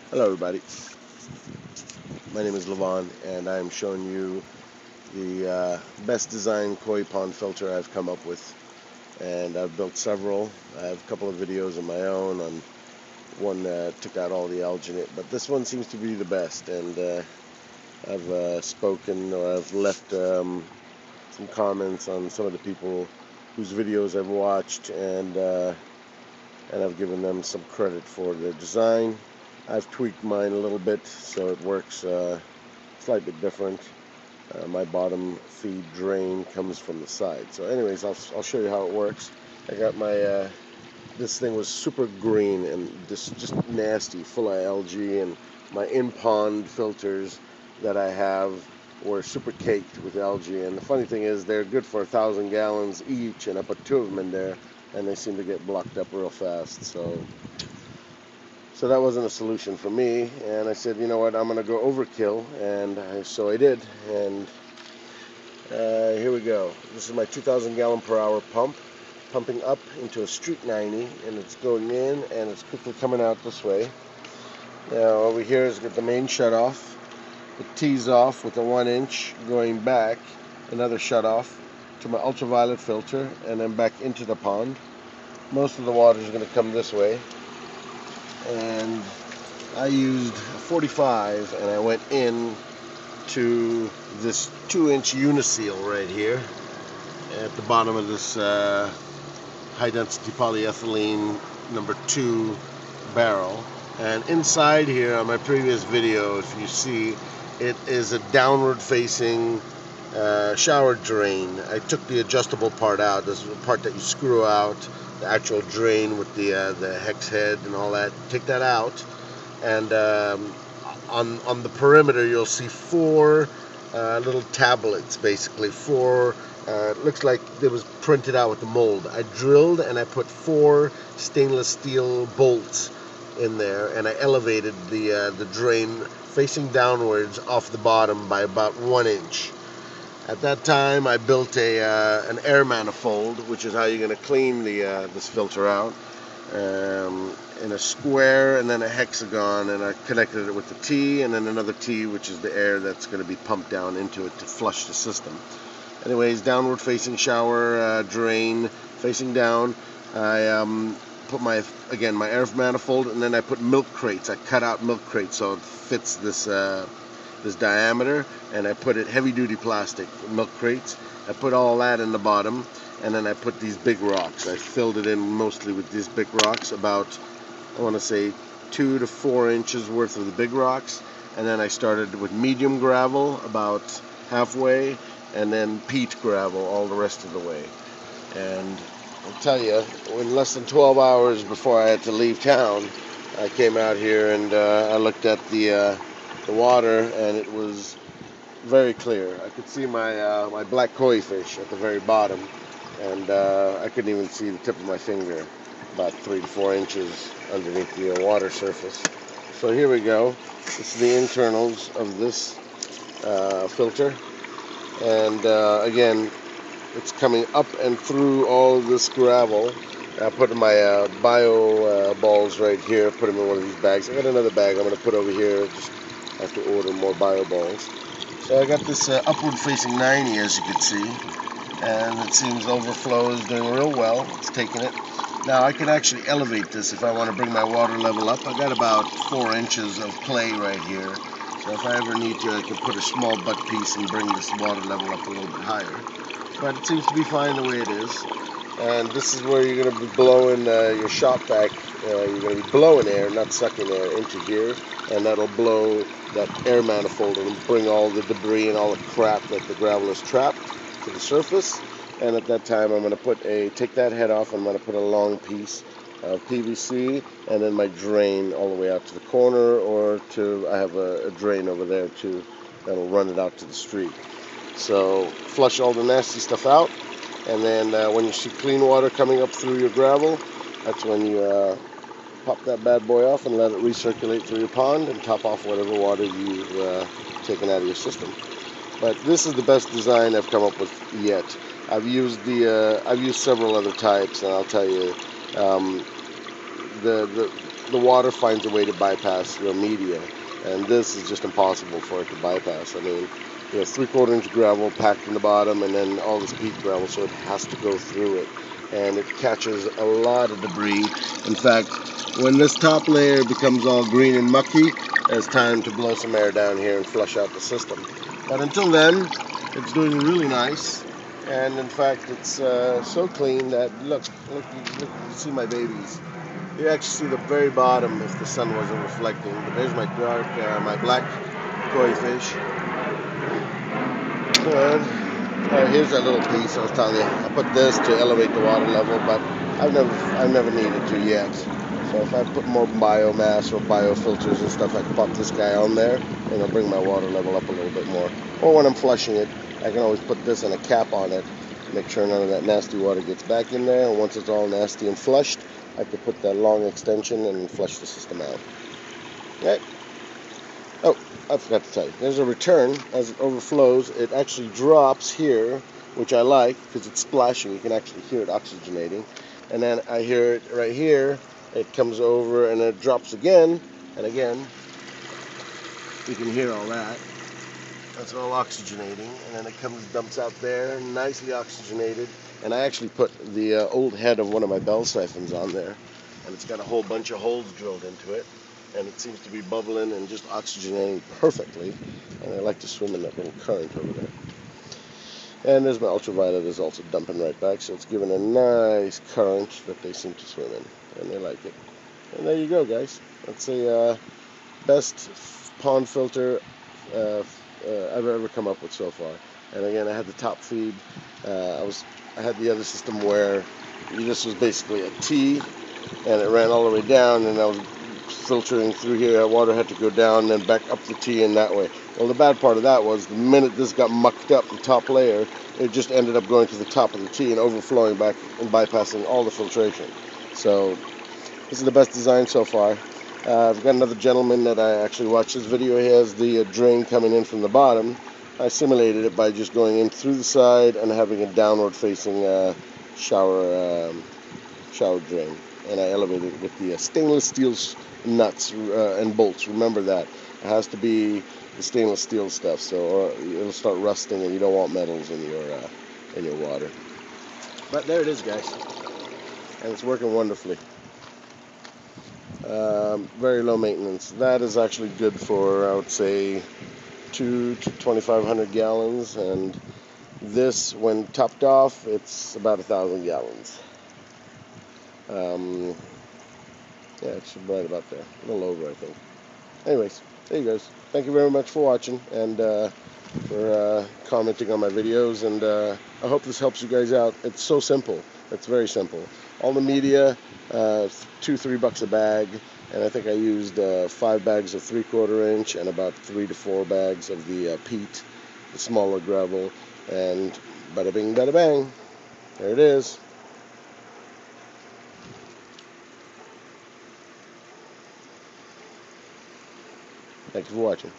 Hello everybody, my name is Levon and I'm showing you the best design koi pond filter I've come up with, and I've built several. I have a couple of videos of my own on one that took out all the algae in it, but this one seems to be the best, and I've spoken, or I've left some comments on some of the people whose videos I've watched, and I've given them some credit for their design. I've tweaked mine a little bit so it works slightly different. My bottom feed drain comes from the side. So anyways, I'll show you how it works. I got my, this thing was super green and just nasty, full of algae, and my in-pond filters that I have were super caked with algae. And the funny thing is they're good for 1,000 gallons each, and I put 2 of them in there and they seem to get blocked up real fast. So that wasn't a solution for me, and I said, you know what, I'm going to go overkill, and so I did, and here we go. This is my 2,000 gallon per hour pump, pumping up into a street 90, and it's going in, and it's quickly coming out this way. Now over here is the main shutoff. It tees off with a 1-inch going back, another shutoff to my ultraviolet filter, and then back into the pond. Most of the water is going to come this way. And I used 45, and I went in to this 2-inch Uniseal right here at the bottom of this high density polyethylene number 2 barrel. And inside here on my previous video, if you see, it is a downward facing shower drain. I took the adjustable part out. This is the part that you screw out, the actual drain with the hex head and all that. Take that out, and on the perimeter you'll see 4 little tablets, basically 4. It looks like it was printed out with the mold. I drilled and I put 4 stainless steel bolts in there, and I elevated the drain facing downwards off the bottom by about 1 inch. At that time, I built an air manifold, which is how you're going to clean this filter out, in a square and then a hexagon, and I connected it with the T and then another T, which is the air that's going to be pumped down into it to flush the system. Anyways, downward facing shower drain facing down. I put my air manifold, and then I put milk crates. I cut out milk crates so it fits this diameter, and I put it heavy-duty plastic milk crates. I put all that in the bottom, and then I put these big rocks. I filled it in mostly with these big rocks, about, I want to say, 2 to 4 inches worth of the big rocks, and then I started with medium gravel about halfway, and then peat gravel all the rest of the way. And I'll tell you, in less than 12 hours before I had to leave town, I came out here and I looked at the water, and it was very clear. I could see my black koi fish at the very bottom, and I couldn't even see the tip of my finger, about 3 to 4 inches underneath the water surface. So here we go. This is the internals of this filter, and again, it's coming up and through all this gravel. I put my bio balls right here, put them in one of these bags. I got another bag I'm going to put over here. Just have to order more bio balls. So I got this upward facing 90, as you can see, and it seems overflow is doing real well. It's taking it. Now I can actually elevate this if I want to bring my water level up. I got about 4 inches of clay right here, so if I ever need to, I can put a small butt piece and bring this water level up a little bit higher. But it seems to be fine the way it is. And this is where you're going to be blowing your shop vac. You're going to be blowing air, not sucking air, into here, and that'll blow that air manifold and bring all the debris and all the crap that the gravel has trapped to the surface. And at that time, I'm going to take that head off. I'm going to put a long piece of PVC, and then my drain all the way out to the corner, or I have a drain over there too that'll run it out to the street. So flush all the nasty stuff out, and then when you see clean water coming up through your gravel, that's when you pop that bad boy off and let it recirculate through your pond and top off whatever water you've taken out of your system. But this is the best design I've come up with yet. I've used several other types, and I'll tell you, the water finds a way to bypass your media, and this is just impossible for it to bypass. I mean, you have 3/4 inch gravel packed in the bottom, and then all this peat gravel, so it has to go through it, and it catches a lot of debris. In fact, when this top layer becomes all green and mucky, it's time to blow some air down here and flush out the system. But until then, it's doing really nice, and in fact, it's so clean that look, you see my babies. You actually see the very bottom if the sun wasn't reflecting. But there's my my black koi fish. And here's that little piece I was telling you. I put this to elevate the water level, but I've never needed to yet. So if I put more biomass or biofilters and stuff, I can pop this guy on there, and it'll bring my water level up a little bit more. Or when I'm flushing it, I can always put this and a cap on it, make sure none of that nasty water gets back in there. And once it's all nasty and flushed, I could put that long extension and flush the system out. Okay. Oh, I forgot to tell you. There's a return. As it overflows, it actually drops here, which I like because it's splashing. You can actually hear it oxygenating. And then I hear it right here. It comes over and it drops again. And again, you can hear all that. That's all oxygenating. And then it comes, dumps out there, nicely oxygenated. And I actually put the old head of one of my bell siphons on there, and it's got a whole bunch of holes drilled into it, and it seems to be bubbling and just oxygenating perfectly. And I like to swim in that little current over there. And there's my ultraviolet is also dumping right back, so it's giving a nice current that they seem to swim in, and they like it. And there you go, guys. That's a best pond filter I've ever come up with so far. And again, I had the top feed. I had the other system where this was basically a T, and it ran all the way down, and I was filtering through here. Water had to go down and then back up the T in that way. Well, the bad part of that was the minute this got mucked up, the top layer, it just ended up going to the top of the T and overflowing back and bypassing all the filtration. So this is the best design so far. I've got another gentleman that I actually watched his video. He has the drain coming in from the bottom. I simulated it by just going in through the side and having a downward facing shower drain, and I elevated it with the stainless steel nuts and bolts. Remember that it has to be the stainless steel stuff, so or it'll start rusting, and you don't want metals in your water. But there it is, guys, and it's working wonderfully. Very low maintenance. That is actually good for, I would say, 2,000 to 2,500 gallons, and this, when topped off, it's about 1,000 gallons. Yeah, it's right about there, a little over, I think. Anyways, there you guys. Thank you very much for watching and for commenting on my videos, and I hope this helps you guys out. It's so simple. It's very simple. All the media, $2-3 a bag, and I think I used 5 bags of 3/4 inch and about 3 to 4 bags of the peat, the smaller gravel, and bada bing, bada bang. There it is. Thank you for watching.